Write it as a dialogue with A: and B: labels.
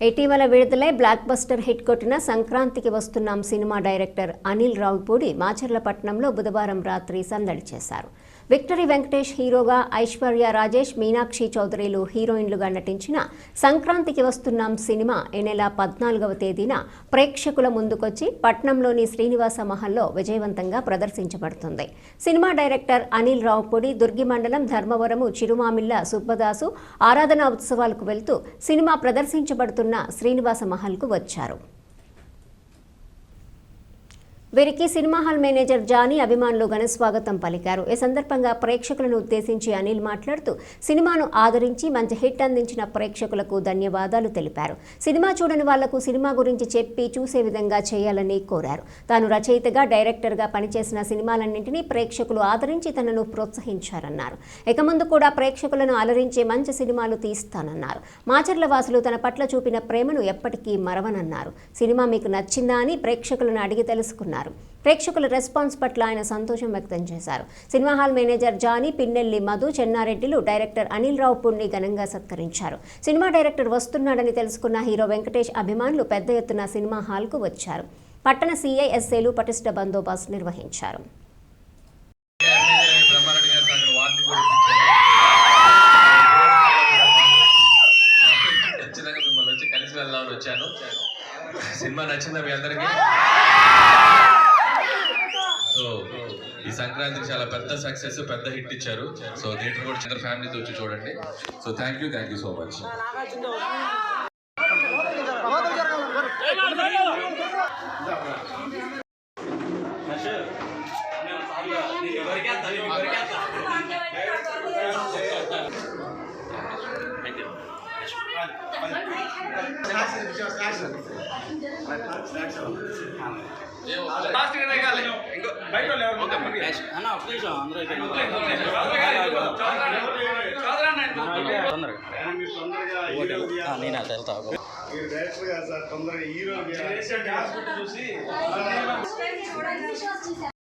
A: ఇటీవల విడుదలై block buster hit కొట్టిన సంక్రాంతికి వస్తున్నాం సినిమా డైరెక్టర్ అనిల్ రావిపూడి మాచర్లపట్నంలో బుధవారం రాత్రి సందడి చేశారు. విక్టరీ వెంకటేష్ హీరోగా, ఐశ్వర్య రాజేష్, మీనాక్షి చౌదరిలు హీరోయిన్లుగా నటించిన సంక్రాంతికి వస్తున్నాం సినిమా ఈ నెల 14వ తేదీన ప్రేక్షకుల ముందుకొచ్చి పట్నంలోని శ్రీనివాస మహల్లో విజయవంతంగా ప్రదర్శించబడుతుంది. సినిమా డైరెక్టర్ అనిల్ రావిపూడి దుర్గి మండలం ధర్మవరము చిరుమామిళ్ల సుబ్బదాసు ఆరాధన ఉత్సవాలకు వెళ్తూ సినిమా ప్రదర్శించబడుతున్న శ్రీనివాస మహల్కు వచ్చారు. వీరికి సినిమా హాల్ మేనేజర్ జానీ అభిమానులు ఘన స్వాగతం పలికారు. ఈ సందర్భంగా ప్రేక్షకులను ఉద్దేశించి అనిల్ మాట్లాడుతూ సినిమాను ఆదరించి మంచి హిట్ అందించిన ప్రేక్షకులకు ధన్యవాదాలు తెలిపారు. సినిమా చూడని వాళ్లకు సినిమా గురించి చెప్పి చూసే విధంగా చేయాలని కోరారు. తాను రచయితగా, డైరెక్టర్గా పనిచేసిన సినిమాలన్నింటినీ ప్రేక్షకులు ఆదరించి తనను ప్రోత్సహించారన్నారు. ఇక ముందు కూడా ప్రేక్షకులను అలరించే మంచి సినిమాలు తీస్తానన్నారు. మాచర్ల వాసులు తన పట్ల చూపిన ప్రేమను ఎప్పటికీ మరవనన్నారు. సినిమా మీకు నచ్చిందా అని ప్రేక్షకులను అడిగి తెలుసుకున్నారు. ప్రేక్షకుల రెస్పాన్స్ పట్ల ఆయన సంతోషం వ్యక్తం చేశారు. Cinema hall manager Johnny, Pinnelli Madhu, చెన్నారెడ్డిలు డైరెక్టర్ అనిల్ రావిపూడిని ఘనంగా సత్కరించారు. సినిమా డైరెక్టర్ వస్తున్నాడని తెలుసుకున్న హీరో వెంకటేష్ అభిమానులు పెద్ద ఎత్తున సినిమా హాల్కు వచ్చారు. పట్టణ సీఐ, ఎస్ఏలు పటిష్ట బందోబస్తు నిర్వహించారు.
B: సినిమా నచ్చిందా మీ అందరికీ? సో ఈ సంక్రాంతికి చాలా పెద్ద సక్సెస్, పెద్ద హిట్ ఇచ్చారు. సో థియేటర్ కూడా చిన్న ఫ్యామిలీతో వచ్చి చూడండి. So thank you so much.
C: నేను